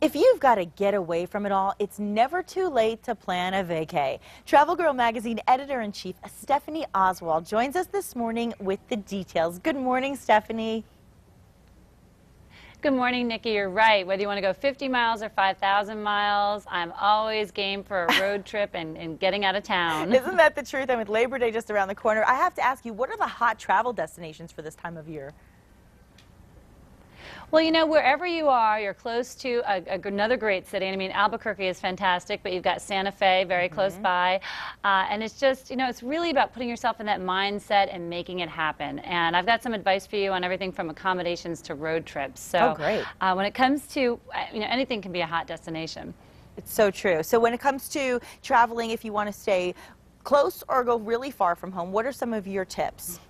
If you've got to get away from it all, it's never too late to plan a vacay. Travel Girl Magazine Editor-in-Chief Stephanie Oswald joins us this morning with the details. Good morning, Stephanie. Good morning, Nikki. You're right. Whether you want to go 50 miles or 5,000 miles, I'm always game for a road trip and getting out of town. Isn't that the truth? And with Labor Day just around the corner, I have to ask you, what are the hot travel destinations for this time of year? Well, you know, wherever you are, you're close to another great city. I mean, Albuquerque is fantastic, but you've got Santa Fe very close by. And it's just, you know, it's really about putting yourself in that mindset and making it happen. And I've got some advice for you on everything from accommodations to road trips. So great. When it comes to, you know, anything can be a hot destination. It's so true. So when it comes to traveling, if you want to stay close or go really far from home, what are some of your tips?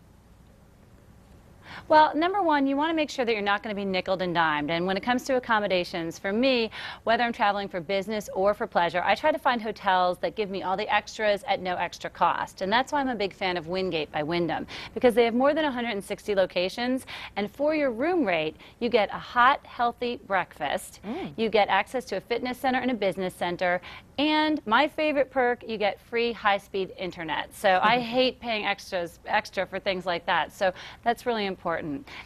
Well, number one, you want to make sure that you're not going to be nickeled and dimed. And when it comes to accommodations, for me, whether I'm traveling for business or for pleasure, I try to find hotels that give me all the extras at no extra cost. And that's why I'm a big fan of Wingate by Wyndham, because they have more than 160 locations. And for your room rate, you get a hot, healthy breakfast. You get access to a fitness center and a business center. And my favorite perk, you get free high-speed internet. So I hate paying extra for things like that. So that's really important.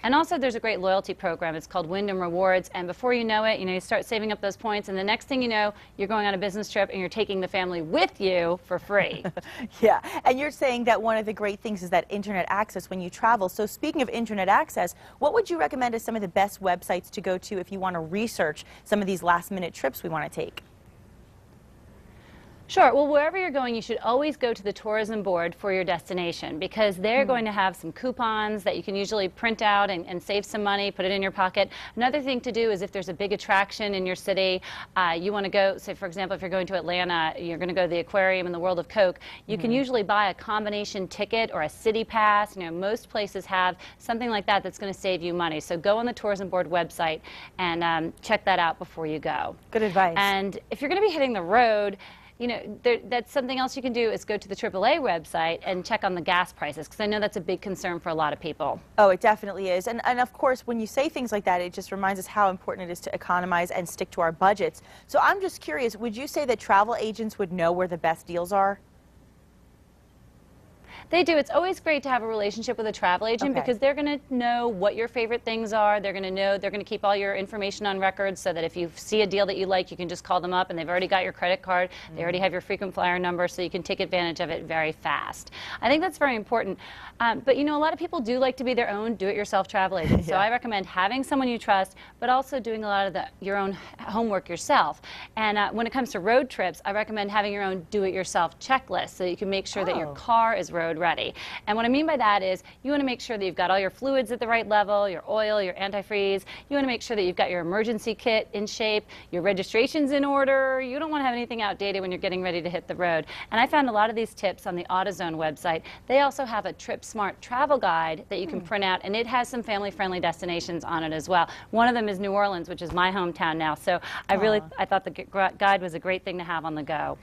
And also there's a great loyalty program. It's called Wyndham Rewards. And before you know it, you start saving up those points. And the next thing you know, you're going on a business trip and you're taking the family with you for free. Yeah. And you're saying that one of the great things is that internet access when you travel. So speaking of internet access, what would you recommend as some of the best websites to go to if you want to research some of these last-minute trips we want to take? Sure. Well, wherever you're going, you should always go to the tourism board for your destination, because they're going to have some coupons that you can usually print out and save some money, put it in your pocket. Another thing to do is if there's a big attraction in your city, you want to go, say, for example, if you're going to Atlanta, you're going to go to the aquarium and the World of Coke, you can usually buy a combination ticket or a city pass. You know, most places have something like that that's going to save you money. So go on the tourism board website and check that out before you go. Good advice. And if you're going to be hitting the road, you know, that's something else you can do is go to the AAA website and check on the gas prices, because I know that's a big concern for a lot of people. Oh, it definitely is. And of course, when you say things like that, it just reminds us how important it is to economize and stick to our budgets. So I'm just curious, would you say that travel agents would know where the best deals are? They do. It's always great to have a relationship with a travel agent because they're going to know what your favorite things are. They're going to know, they're going to keep all your information on record so that if you see a deal that you like, you can just call them up and they've already got your credit card. They already have your frequent flyer number, so you can take advantage of it very fast. I think that's very important. But you know, a lot of people do like to be their own do-it-yourself travel agent. So I recommend having someone you trust, but also doing a lot of your own homework yourself. And when it comes to road trips, I recommend having your own do-it-yourself checklist so you can make sure that your car is road ready. And what I mean by that is you want to make sure that you've got all your fluids at the right level, your oil, your antifreeze. You want to make sure that you've got your emergency kit in shape, your registration's in order. You don't want to have anything outdated when you're getting ready to hit the road. And I found a lot of these tips on the AutoZone website. They also have a Trip Smart travel guide that you can print out, and it has some family-friendly destinations on it as well. One of them is New Orleans, which is my hometown now. So I thought the guide was a great thing to have on the go.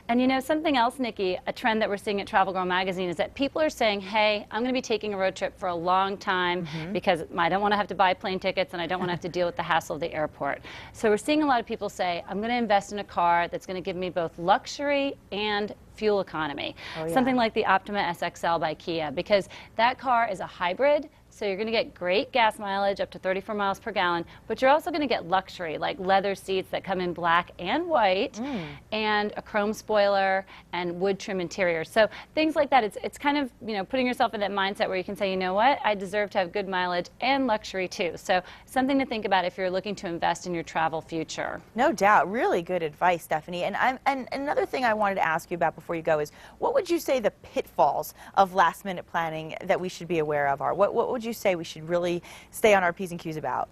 And you know, something else, Nikki, a trend that we're seeing at Travel Girl Magazine is that people are saying, hey, I'm going to be taking a road trip for a long time because I don't want to have to buy plane tickets and I don't want to have to deal with the hassle of the airport. So we're seeing a lot of people say, I'm going to invest in a car that's going to give me both luxury and fuel economy. Something like the Optima SXL by Kia, because that car is a hybrid. So you're going to get great gas mileage, up to 34 miles per gallon, but you're also going to get luxury, like leather seats that come in black and white, and a chrome spoiler and wood trim interior. So things like that, it's kind of, you know, putting yourself in that mindset where you can say, you know what, I deserve to have good mileage and luxury too. So something to think about if you're looking to invest in your travel future. No doubt. Really good advice, Stephanie. And another thing I wanted to ask you about before you go is, what would you say the pitfalls of last-minute planning that we should be aware of are? What would you say we should really stay on our P's and Q's about?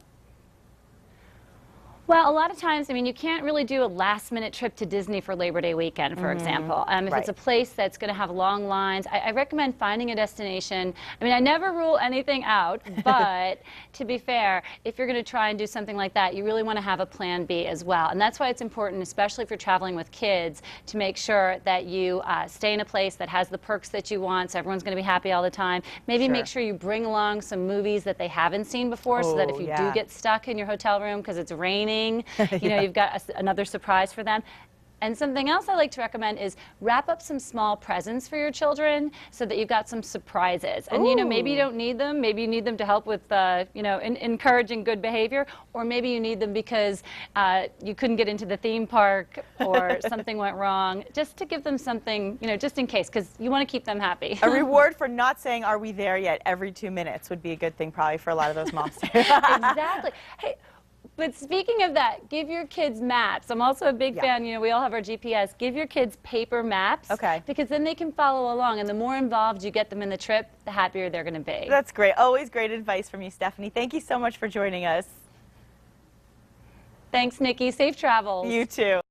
Well, a lot of times, I mean, you can't really do a last-minute trip to Disney for Labor Day weekend, for example. If it's a place that's going to have long lines, I recommend finding a destination. I mean, I never rule anything out, but to be fair, if you're going to try and do something like that, you really want to have a plan B as well. And that's why it's important, especially if you're traveling with kids, to make sure that you stay in a place that has the perks that you want, so everyone's going to be happy all the time. Maybe make sure you bring along some movies that they haven't seen before, so that if you do get stuck in your hotel room because it's raining sing. You know, you've got another surprise for them. And something else I like to recommend is wrap up some small presents for your children so that you've got some surprises. And, you know, maybe you don't need them. Maybe you need them to help with, you know, encouraging good behavior. Or maybe you need them because you couldn't get into the theme park or something went wrong. Just to give them something, you know, just in case, because you want to keep them happy. A reward for not saying, "Are we there yet?" every 2 minutes would be a good thing probably for a lot of those moms. Exactly. Hey, but speaking of that, give your kids maps. I'm also a big fan, you know, we all have our GPS. Give your kids paper maps. Okay. Because then they can follow along, and the more involved you get them in the trip, the happier they're going to be. That's great. Always great advice from you, Stephanie. Thank you so much for joining us. Thanks, Nikki. Safe travels. You too.